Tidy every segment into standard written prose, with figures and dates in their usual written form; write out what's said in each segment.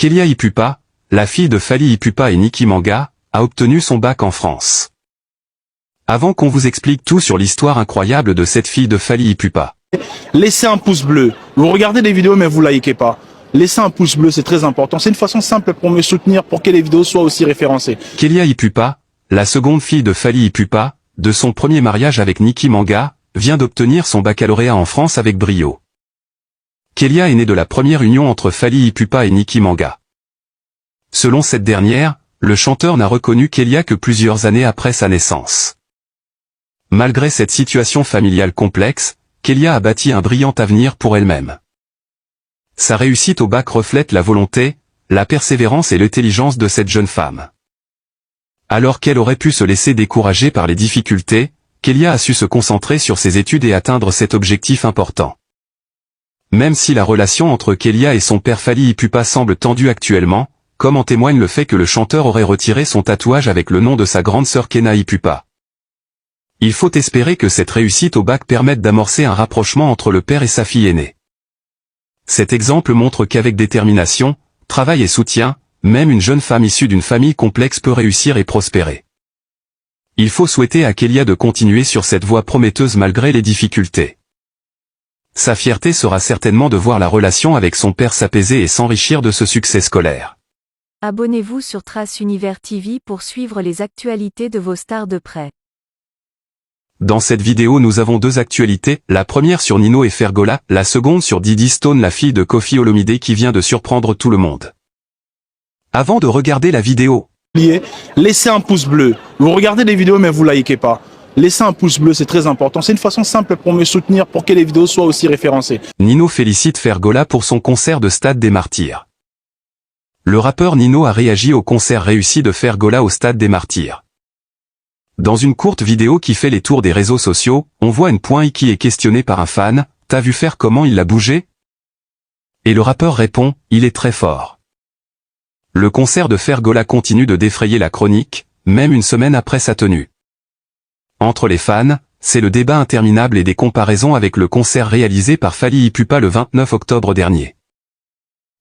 Kélia Ipupa, la fille de Fally Ipupa et Nicki Manga, a obtenu son bac en France. Avant qu'on vous explique tout sur l'histoire incroyable de cette fille de Fally Ipupa. Laissez un pouce bleu. Vous regardez les vidéos mais vous likez pas. Laissez un pouce bleu, c'est très important. C'est une façon simple pour me soutenir pour que les vidéos soient aussi référencées. Kélia Ipupa, la seconde fille de Fally Ipupa, de son premier mariage avec Nicki Manga, vient d'obtenir son baccalauréat en France avec brio. Kélia est née de la première union entre Fally Ipupa et Nicki Manga. Selon cette dernière, le chanteur n'a reconnu Kélia que plusieurs années après sa naissance. Malgré cette situation familiale complexe, Kélia a bâti un brillant avenir pour elle-même. Sa réussite au bac reflète la volonté, la persévérance et l'intelligence de cette jeune femme. Alors qu'elle aurait pu se laisser décourager par les difficultés, Kélia a su se concentrer sur ses études et atteindre cet objectif important. Même si la relation entre Kélia et son père Fally Ipupa semble tendue actuellement, comme en témoigne le fait que le chanteur aurait retiré son tatouage avec le nom de sa grande sœur Kenna Ipupa. Il faut espérer que cette réussite au bac permette d'amorcer un rapprochement entre le père et sa fille aînée. Cet exemple montre qu'avec détermination, travail et soutien, même une jeune femme issue d'une famille complexe peut réussir et prospérer. Il faut souhaiter à Kélia de continuer sur cette voie prometteuse malgré les difficultés. Sa fierté sera certainement de voir la relation avec son père s'apaiser et s'enrichir de ce succès scolaire. Abonnez-vous sur Trace Univers TV pour suivre les actualités de vos stars de près. Dans cette vidéo nous avons deux actualités, la première sur Nino et Fergola, la seconde sur Diddy Stone, la fille de Koffi Olomide qui vient de surprendre tout le monde. Avant de regarder la vidéo, laissez un pouce bleu. Vous regardez les vidéos mais vous likez pas. Laissez un pouce bleu, c'est très important. C'est une façon simple pour me soutenir pour que les vidéos soient aussi référencées. Nino félicite Fergola pour son concert de Stade des Martyrs. Le rappeur Nino a réagi au concert réussi de Fergola au Stade des Martyrs. Dans une courte vidéo qui fait les tours des réseaux sociaux, on voit une pointe qui est questionnée par un fan, « T'as vu faire comment il l'a bougé ?» Et le rappeur répond, « Il est très fort. » Le concert de Fergola continue de défrayer la chronique, même une semaine après sa tenue. Entre les fans, c'est le débat interminable et des comparaisons avec le concert réalisé par Fally Ipupa le 29 octobre dernier.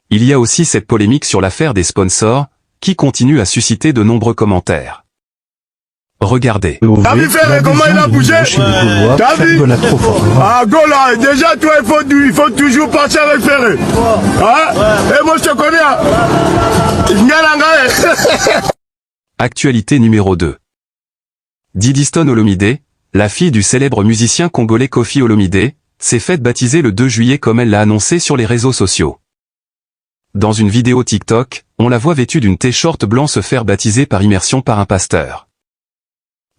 Il y a aussi cette polémique sur l'affaire des sponsors, qui continue à susciter de nombreux commentaires. Regardez. T'as vu faire comment il a bougé? T'as vu? Ah, Gola, déjà toi il faut toujours partir avec Ferré. Hein? Et moi je te connais. Actualité numéro 2. Diddy Stone Olomide, la fille du célèbre musicien congolais Koffi Olomide, s'est faite baptiser le 2 juillet comme elle l'a annoncé sur les réseaux sociaux. Dans une vidéo TikTok, on la voit vêtue d'une t-shirt blanc se faire baptiser par immersion par un pasteur.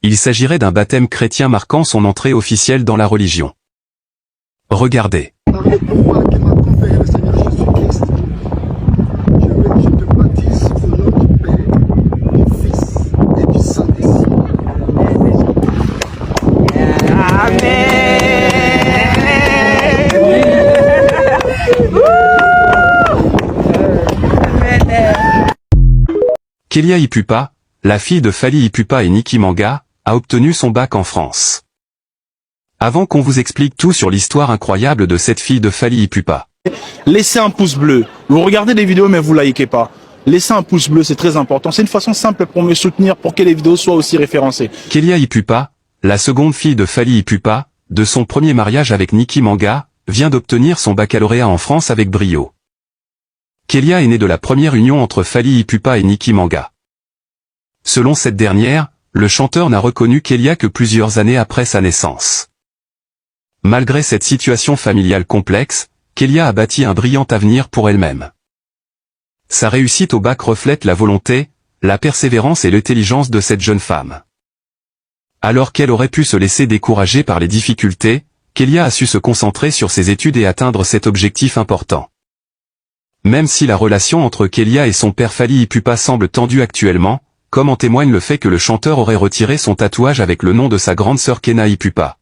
Il s'agirait d'un baptême chrétien marquant son entrée officielle dans la religion. Regardez. Kélia Ipupa, la fille de Fally Ipupa et Nicki Manga, a obtenu son bac en France. Avant qu'on vous explique tout sur l'histoire incroyable de cette fille de Fally Ipupa. Laissez un pouce bleu. Vous regardez les vidéos mais vous likez pas. Laissez un pouce bleu, c'est très important. C'est une façon simple pour me soutenir pour que les vidéos soient aussi référencées. Kélia Ipupa, la seconde fille de Fally Ipupa, de son premier mariage avec Nicki Manga, vient d'obtenir son baccalauréat en France avec brio. Kélia est née de la première union entre Fally Ipupa et Nicki Manga. Selon cette dernière, le chanteur n'a reconnu Kélia que plusieurs années après sa naissance. Malgré cette situation familiale complexe, Kélia a bâti un brillant avenir pour elle-même. Sa réussite au bac reflète la volonté, la persévérance et l'intelligence de cette jeune femme. Alors qu'elle aurait pu se laisser décourager par les difficultés, Kélia a su se concentrer sur ses études et atteindre cet objectif important. Même si la relation entre Kélia et son père Fally Ipupa semble tendue actuellement, comme en témoigne le fait que le chanteur aurait retiré son tatouage avec le nom de sa grande sœur Kenna Ipupa.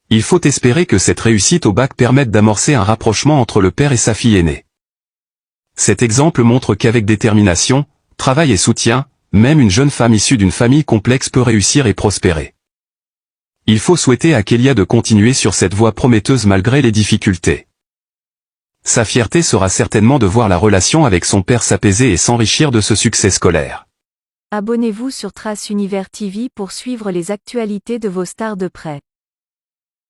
Il faut espérer que cette réussite au bac permette d'amorcer un rapprochement entre le père et sa fille aînée. Cet exemple montre qu'avec détermination, travail et soutien, même une jeune femme issue d'une famille complexe peut réussir et prospérer. Il faut souhaiter à Kélia de continuer sur cette voie prometteuse malgré les difficultés. Sa fierté sera certainement de voir la relation avec son père s'apaiser et s'enrichir de ce succès scolaire. Abonnez-vous sur Trace Univers TV pour suivre les actualités de vos stars de près.